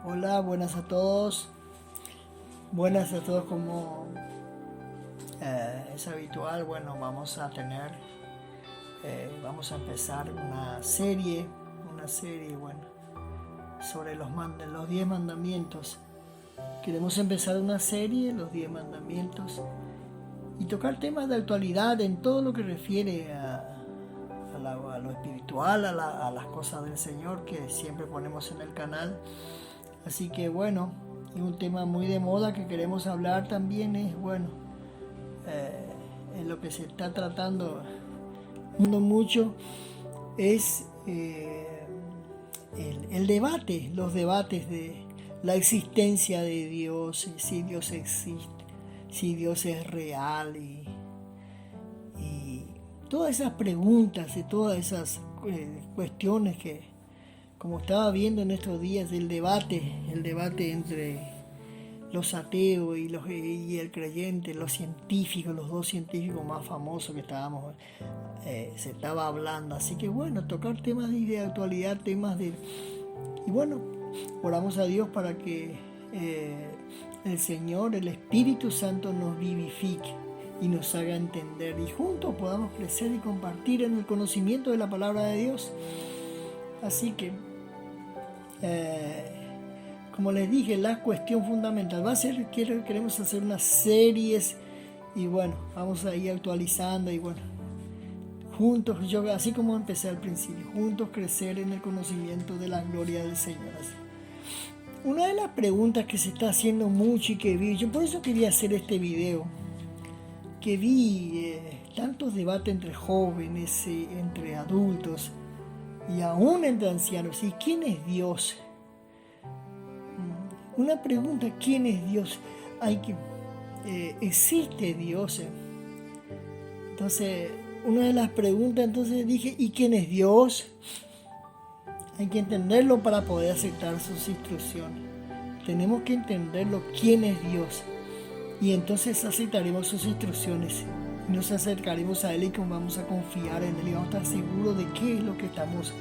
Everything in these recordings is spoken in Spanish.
Hola, buenas a todos. Buenas a todos como es habitual. Bueno, vamos a empezar una serie, bueno, sobre los 10 mandamientos. Queremos empezar una serie, los 10 mandamientos, y tocar temas de actualidad en todo lo que refiere a lo espiritual, a las cosas del Señor que siempre ponemos en el canal. Así que bueno, y un tema muy de moda que queremos hablar también es, bueno, en lo que se está tratando mucho es el debate, los debates de la existencia de Dios, si Dios existe, si Dios es real y todas esas preguntas y todas esas cuestiones que, como estaba viendo en estos días, el debate entre los ateos y el creyente, los científicos, los dos científicos más famosos que se estaba hablando. Así que bueno, tocar temas de actualidad, y bueno, oramos a Dios para que el Señor, el Espíritu Santo nos vivifique y nos haga entender, y juntos podamos crecer y compartir en el conocimiento de la palabra de Dios. Así que como les dije, la cuestión fundamental va a ser, queremos hacer unas series, y bueno, vamos a ir actualizando, y bueno, juntos, así como empecé al principio, juntos crecer en el conocimiento de la gloria del Señor. Así. Una de las preguntas que se está haciendo mucho y que vi, yo por eso quería hacer este video, que vi tantos debates entre jóvenes, entre adultos y aún entre ancianos. ¿Y quién es Dios? Una pregunta: ¿quién es Dios? ¿Existe Dios? Entonces, una de las preguntas, entonces dije, ¿y quién es Dios? Hay que entenderlo para poder aceptar sus instrucciones. Tenemos que entenderlo, quién es Dios. Y entonces aceptaremos sus instrucciones. Nos acercaremos a Él y vamos a confiar en Él y vamos a estar seguros de qué es lo que estamos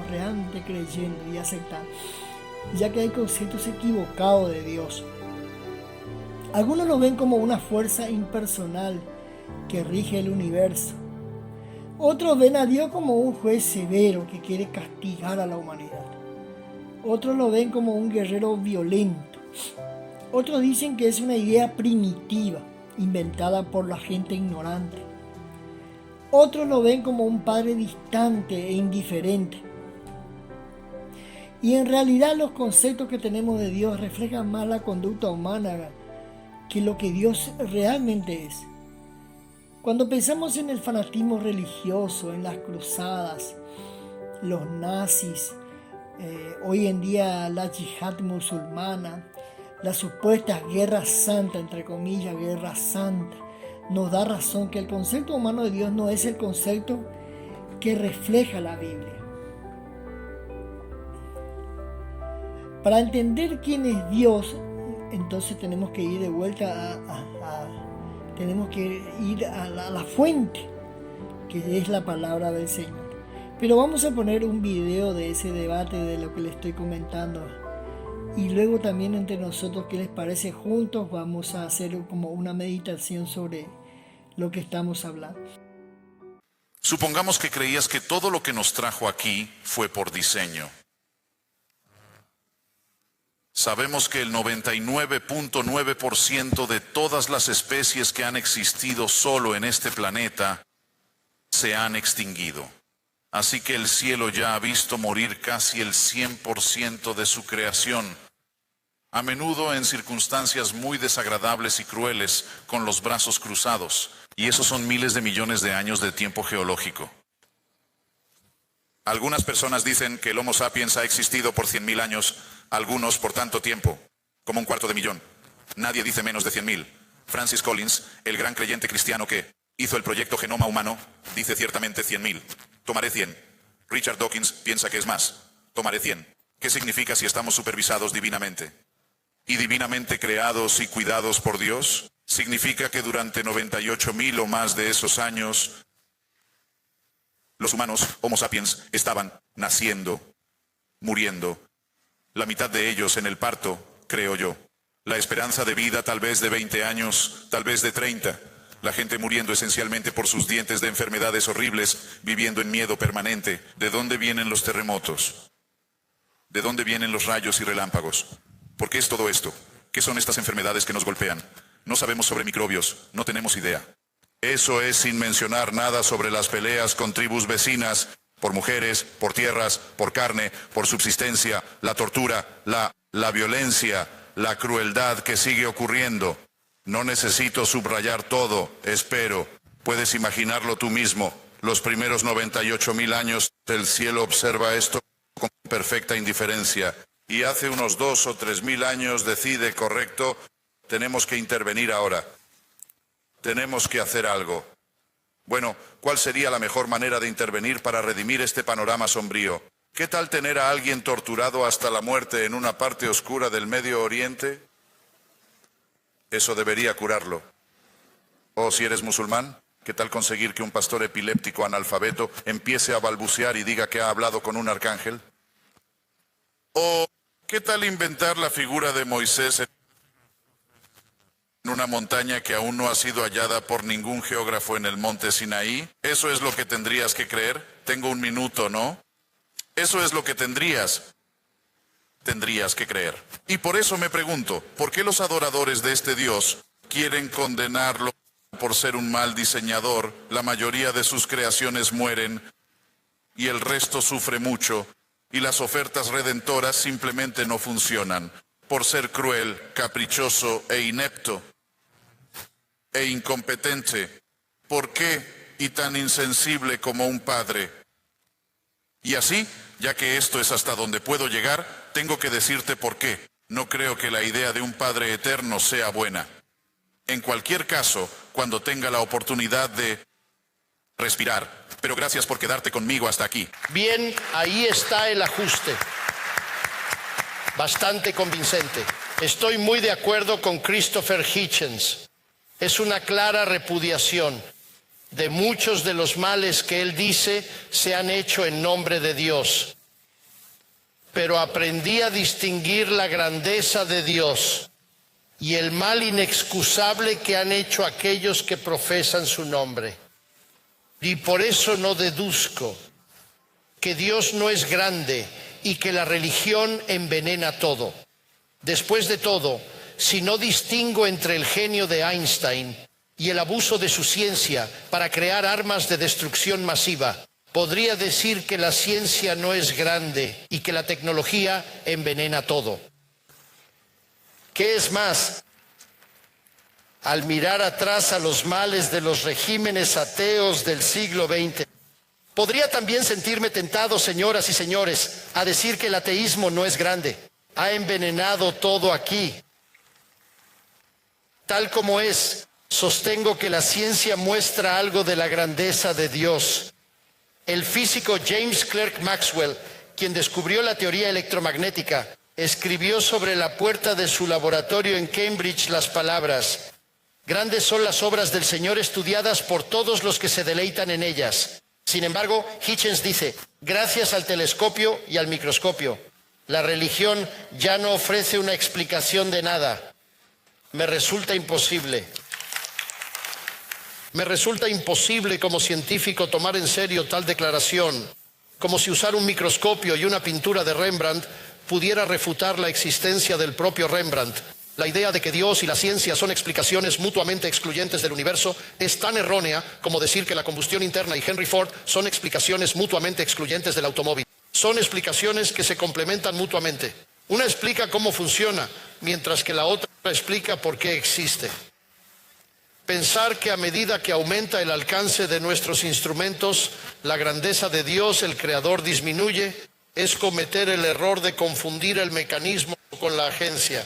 realmente creyendo y aceptando, ya que hay conceptos equivocados de Dios. Algunos lo ven como una fuerza impersonal que rige el universo. Otros ven a Dios como un juez severo que quiere castigar a la humanidad. Otros lo ven como un guerrero violento. Otros dicen que es una idea primitiva, inventada por la gente ignorante. Otros lo ven como un padre distante e indiferente. Y en realidad los conceptos que tenemos de Dios reflejan más la conducta humana que lo que Dios realmente es. Cuando pensamos en el fanatismo religioso, en las cruzadas, los nazis, hoy en día la yihad musulmana, la supuesta guerra santa, entre comillas, guerra santa, nos da razón que el concepto humano de Dios no es el concepto que refleja la Biblia. Para entender quién es Dios, entonces tenemos que ir de vuelta tenemos que ir a la fuente, que es la palabra del Señor. Pero vamos a poner un video de ese debate, de lo que les estoy comentando. Y luego también entre nosotros, ¿qué les parece? Juntos vamos a hacer como una meditación sobre lo que estamos hablando. Supongamos que creías que todo lo que nos trajo aquí fue por diseño. Sabemos que el 99.9% de todas las especies que han existido solo en este planeta se han extinguido. Así que el cielo ya ha visto morir casi el 100% de su creación, a menudo en circunstancias muy desagradables y crueles, con los brazos cruzados, y esos son miles de millones de años de tiempo geológico. Algunas personas dicen que el Homo sapiens ha existido por 100.000 años, algunos por tanto tiempo, como 250.000. Nadie dice menos de 100.000. Francis Collins, el gran creyente cristiano que hizo el proyecto Genoma Humano, dice ciertamente 100.000. Tomaré 100. Richard Dawkins piensa que es más. Tomaré 100. ¿Qué significa si estamos supervisados divinamente? ¿Y divinamente creados y cuidados por Dios? Significa que durante 98.000 o más de esos años, los humanos, Homo sapiens, estaban naciendo, muriendo La mitad de ellos en el parto, creo yo. La esperanza de vida tal vez de 20 años, tal vez de 30. La gente muriendo esencialmente por sus dientes de enfermedades horribles, viviendo en miedo permanente. ¿De dónde vienen los terremotos? ¿De dónde vienen los rayos y relámpagos? ¿Por qué es todo esto? ¿Qué son estas enfermedades que nos golpean? No sabemos sobre microbios, no tenemos idea. Eso es sin mencionar nada sobre las peleas con tribus vecinas, por mujeres, por tierras, por carne, por subsistencia, la tortura, la violencia, la crueldad que sigue ocurriendo. No necesito subrayar todo, espero. Puedes imaginarlo tú mismo. Los primeros 98.000 años, el cielo observa esto con perfecta indiferencia. Y hace unos 2 o 3.000 años decide, correcto, tenemos que intervenir ahora. Tenemos que hacer algo. Bueno, ¿cuál sería la mejor manera de intervenir para redimir este panorama sombrío? ¿Qué tal tener a alguien torturado hasta la muerte en una parte oscura del Medio Oriente? Eso debería curarlo. O si eres musulmán, ¿qué tal conseguir que un pastor epiléptico analfabeto empiece a balbucear y diga que ha hablado con un arcángel? ¿O qué tal inventar la figura de Moisés en una montaña que aún no ha sido hallada por ningún geógrafo en el monte Sinaí? Eso es lo que tendrías que creer. Tengo un minuto, ¿no? Eso es lo que tendrías que creer. Y por eso me pregunto, ¿por qué los adoradores de este Dios quieren condenarlo por ser un mal diseñador? La mayoría de sus creaciones mueren y el resto sufre mucho, y las ofertas redentoras simplemente no funcionan, por ser cruel, caprichoso e inepto e incompetente. ¿Por qué y tan insensible como un padre? Y así, ya que esto es hasta donde puedo llegar, tengo que decirte por qué. No creo que la idea de un Padre eterno sea buena. En cualquier caso, cuando tenga la oportunidad de respirar. Pero gracias por quedarte conmigo hasta aquí. Bien, ahí está el ajuste. Bastante convincente. Estoy muy de acuerdo con Christopher Hitchens. Es una clara repudiación de muchos de los males que él dice se han hecho en nombre de Dios. Pero aprendí a distinguir la grandeza de Dios y el mal inexcusable que han hecho aquellos que profesan su nombre. Y por eso no deduzco que Dios no es grande y que la religión envenena todo. Después de todo, si no distingo entre el genio de Einstein y el abuso de su ciencia para crear armas de destrucción masiva, podría decir que la ciencia no es grande y que la tecnología envenena todo. ¿Qué es más? Al mirar atrás a los males de los regímenes ateos del siglo XX, podría también sentirme tentado, señoras y señores, a decir que el ateísmo no es grande. Ha envenenado todo aquí. Tal como es, sostengo que la ciencia muestra algo de la grandeza de Dios. El físico James Clerk Maxwell, quien descubrió la teoría electromagnética, escribió sobre la puerta de su laboratorio en Cambridge las palabras: grandes son las obras del Señor estudiadas por todos los que se deleitan en ellas. Sin embargo, Hitchens dice, gracias al telescopio y al microscopio, la religión ya no ofrece una explicación de nada. Me resulta imposible. Me resulta imposible como científico tomar en serio tal declaración, como si usar un microscopio y una pintura de Rembrandt pudiera refutar la existencia del propio Rembrandt. La idea de que Dios y la ciencia son explicaciones mutuamente excluyentes del universo es tan errónea como decir que la combustión interna y Henry Ford son explicaciones mutuamente excluyentes del automóvil. Son explicaciones que se complementan mutuamente. Una explica cómo funciona, mientras que la otra explica por qué existe. Pensar que a medida que aumenta el alcance de nuestros instrumentos, la grandeza de Dios, el Creador, disminuye, es cometer el error de confundir el mecanismo con la agencia.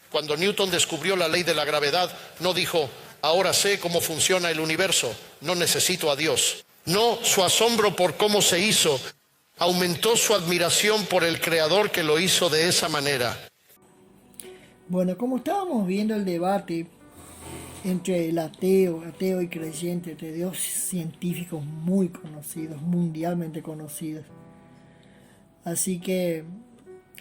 Cuando Newton descubrió la ley de la gravedad, no dijo, ahora sé cómo funciona el universo, no necesito a Dios. No, su asombro por cómo se hizo aumentó su admiración por el Creador que lo hizo de esa manera. Bueno, como estábamos viendo el debate entre el ateo y creyente, entre dos científicos muy conocidos, mundialmente conocidos. Así que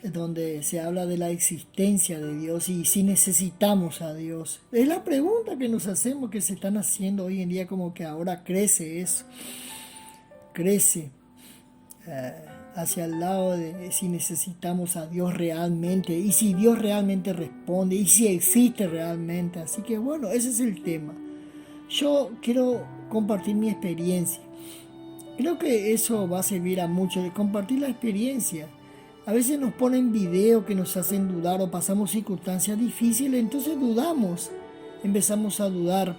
donde se habla de la existencia de Dios y si necesitamos a Dios. Es la pregunta que nos hacemos, que se están haciendo hoy en día, como que ahora crece eso, crece hacia el lado de si necesitamos a Dios realmente y si Dios realmente responde y si existe realmente. Así que bueno, ese es el tema. Yo quiero compartir mi experiencia. Creo que eso va a servir a muchos, de compartir la experiencia. A veces nos ponen videos que nos hacen dudar o pasamos circunstancias difíciles, entonces dudamos. Empezamos a dudar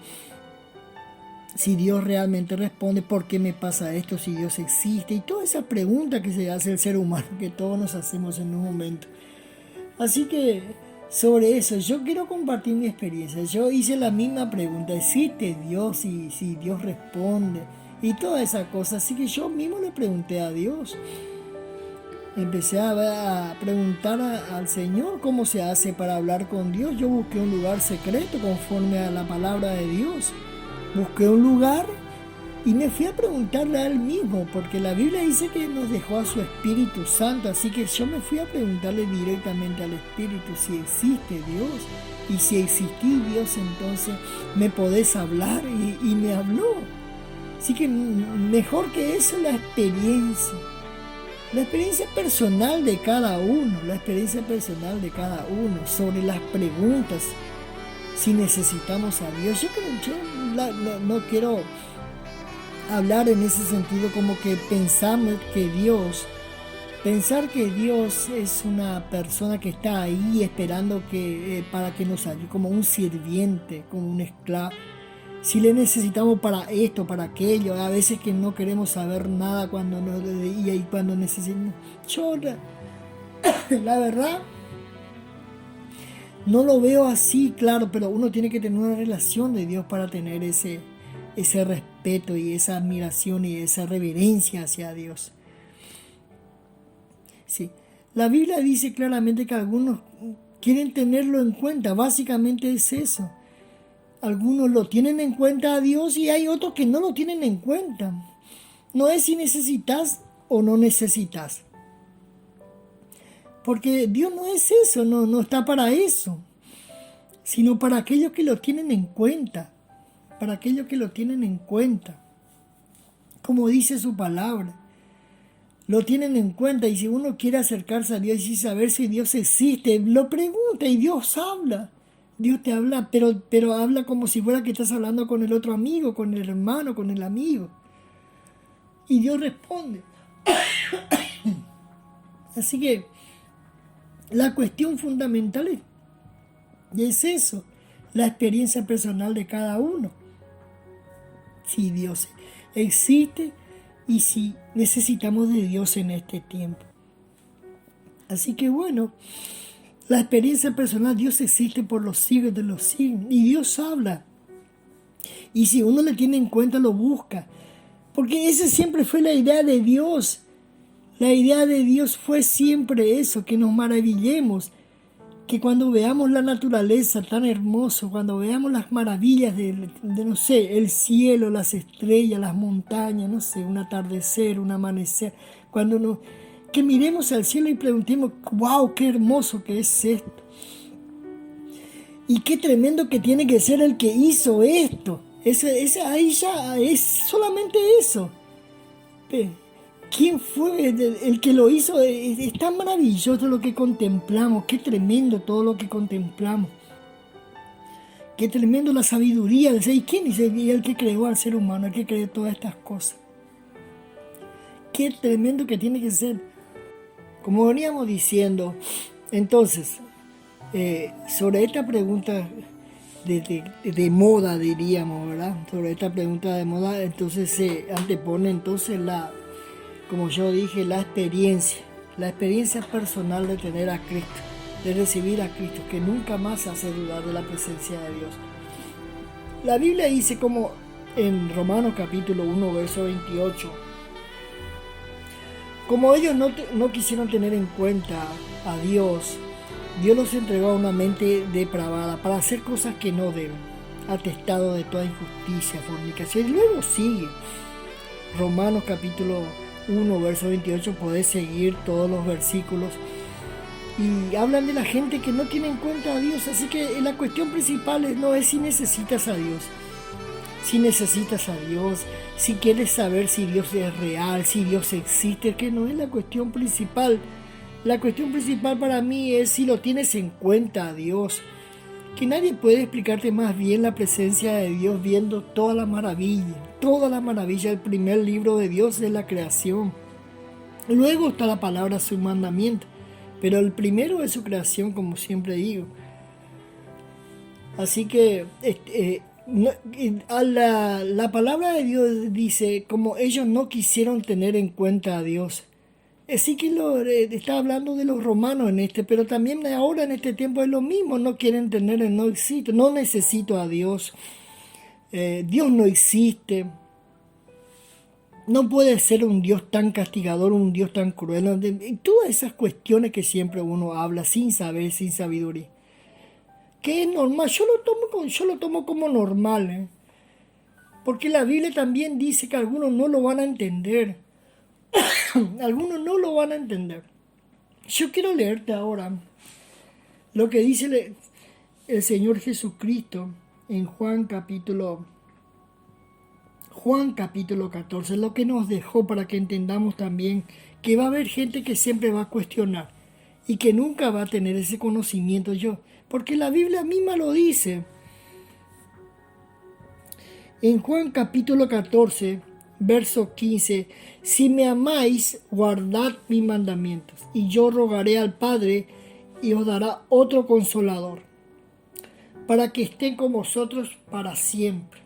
si Dios realmente responde, por qué me pasa esto, si Dios existe, y toda esa pregunta que se hace el ser humano, que todos nos hacemos en un momento. Así que sobre eso yo quiero compartir mi experiencia. Yo hice la misma pregunta: ¿existe Dios? Y si Dios responde y toda esa cosa. Así que yo mismo le pregunté a Dios. Empecé a preguntar al Señor cómo se hace para hablar con Dios. Yo busqué un lugar secreto conforme a la palabra de Dios. Busqué un lugar y me fui a preguntarle a Él mismo, porque la Biblia dice que nos dejó a su Espíritu Santo. Así que yo me fui a preguntarle directamente al Espíritu si existe Dios. Y si existí Dios, entonces me podés hablar. Y me habló. Así que mejor que eso, la experiencia personal de cada uno, sobre las preguntas, si necesitamos a Dios. Yo no quiero hablar en ese sentido como que pensar que Dios es una persona que está ahí esperando para que nos ayude, como un sirviente, como un esclavo. Si le necesitamos para esto, para aquello, a veces que no queremos saber nada cuando necesitamos. Yo, la verdad, no lo veo así, claro, pero uno tiene que tener una relación de Dios para tener ese respeto y esa admiración y esa reverencia hacia Dios. Sí. La Biblia dice claramente que algunos quieren tenerlo en cuenta, básicamente es eso. Algunos lo tienen en cuenta a Dios y hay otros que no lo tienen en cuenta. No es si necesitas o no necesitas. Porque Dios no es eso, no está para eso. Sino para aquellos que lo tienen en cuenta. Para aquellos que lo tienen en cuenta. Como dice su palabra. Lo tienen en cuenta, y si uno quiere acercarse a Dios y saber si Dios existe, lo pregunta y Dios habla. Dios te habla, pero habla como si fuera que estás hablando con el otro amigo, con el hermano, con el amigo. Y Dios responde. Así que la cuestión fundamental es eso, la experiencia personal de cada uno. Si Dios existe y si necesitamos de Dios en este tiempo. Así que bueno, la experiencia personal, Dios existe por los siglos de los siglos y Dios habla. Y si uno le tiene en cuenta, lo busca. Porque esa siempre fue la idea de Dios. La idea de Dios fue siempre eso, que nos maravillemos. Que cuando veamos la naturaleza tan hermosa, cuando veamos las maravillas de no sé, el cielo, las estrellas, las montañas, no sé, un atardecer, un amanecer, que miremos al cielo y preguntemos, wow, qué hermoso que es esto. Y qué tremendo que tiene que ser el que hizo esto. Ahí ya es solamente eso. ¿Quién fue el que lo hizo? Es tan maravilloso lo que contemplamos. Qué tremendo todo lo que contemplamos. Qué tremendo la sabiduría del ser. ¿Y quién es el que creó al ser humano? El que creó todas estas cosas. Qué tremendo que tiene que ser. Como veníamos diciendo, entonces, sobre esta pregunta de moda, diríamos, ¿verdad? Sobre esta pregunta de moda, entonces se antepone entonces como yo dije, la experiencia personal de tener a Cristo, de recibir a Cristo, que nunca más hace dudar de la presencia de Dios. La Biblia dice, como en Romanos capítulo 1, verso 28, como ellos no quisieron tener en cuenta a Dios, Dios los entregó a una mente depravada para hacer cosas que no deben, atestado de toda injusticia, fornicación. Y luego sigue Romanos capítulo 1, verso 28, podés seguir todos los versículos. Y hablan de la gente que no tiene en cuenta a Dios. Así que la cuestión principal no es si necesitas a Dios. Si necesitas a Dios, si quieres saber si Dios es real, si Dios existe, que no es la cuestión principal. La cuestión principal para mí es si lo tienes en cuenta a Dios. Que nadie puede explicarte más bien la presencia de Dios viendo toda la maravilla. Toda la maravilla. El primer libro de Dios es la creación. Luego está la palabra, su mandamiento. Pero el primero es su creación, como siempre digo. Así que la palabra de Dios dice, como ellos no quisieron tener en cuenta a Dios. Sí que está hablando de los romanos pero también ahora en este tiempo es lo mismo. No quieren tener, no existe, no necesito a Dios. Dios no existe. No puede ser un Dios tan castigador, un Dios tan cruel. Y todas esas cuestiones que siempre uno habla sin saber, sin sabiduría. Que es normal, yo lo tomo como normal. Porque la Biblia también dice que algunos no lo van a entender. Algunos no lo van a entender. Yo quiero leerte ahora lo que dice el Señor Jesucristo en Juan capítulo 14, lo que nos dejó para que entendamos también que va a haber gente que siempre va a cuestionar y que nunca va a tener ese conocimiento porque la Biblia misma lo dice. En Juan capítulo 14, verso 15, si me amáis, guardad mis mandamientos, y yo rogaré al Padre y os dará otro consolador, para que esté con vosotros para siempre.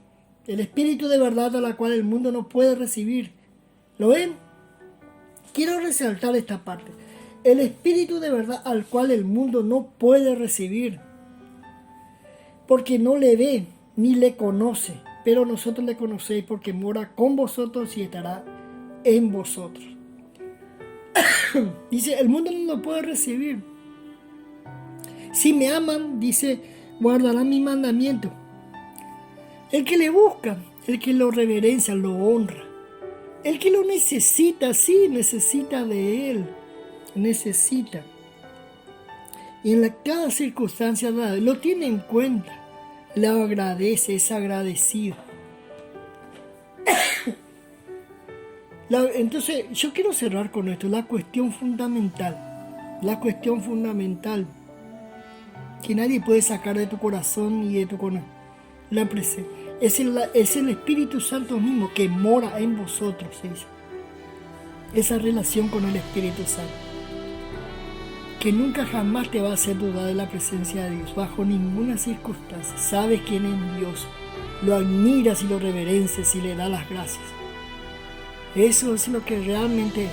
El Espíritu de verdad a la cual el mundo no puede recibir. ¿Lo ven? Quiero resaltar esta parte. El Espíritu de verdad al cual el mundo no puede recibir. Porque no le ve ni le conoce. Pero nosotros le conocéis porque mora con vosotros y estará en vosotros. Dice, el mundo no lo puede recibir. Si me aman, dice, guardarán mi mandamiento. El que le busca, el que lo reverencia, lo honra. El que lo necesita, sí, necesita de él. Necesita. Y en cada circunstancia lo tiene en cuenta. Lo agradece, es agradecido. Entonces, yo quiero cerrar con esto. La cuestión fundamental. Que nadie puede sacar de tu corazón y de tu corazón. La presencia. Es el Espíritu Santo mismo que mora en vosotros. Esa relación con el Espíritu Santo. Que nunca jamás te va a hacer dudar de la presencia de Dios. Bajo ninguna circunstancia. Sabes quién es Dios. Lo admiras y lo reverencias y le das las gracias. Eso es lo que realmente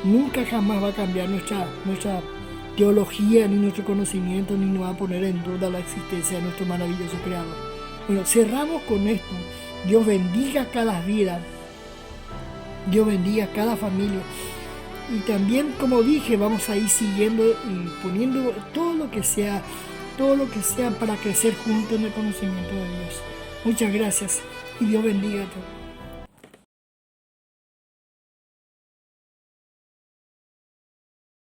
nunca jamás va a cambiar nuestra teología, ni nuestro conocimiento, ni nos va a poner en duda la existencia de nuestro maravilloso Creador. Bueno, cerramos con esto. Dios bendiga cada vida. Dios bendiga cada familia. Y también, como dije, vamos a ir siguiendo y poniendo todo lo que sea para crecer juntos en el conocimiento de Dios. Muchas gracias y Dios bendiga a todos.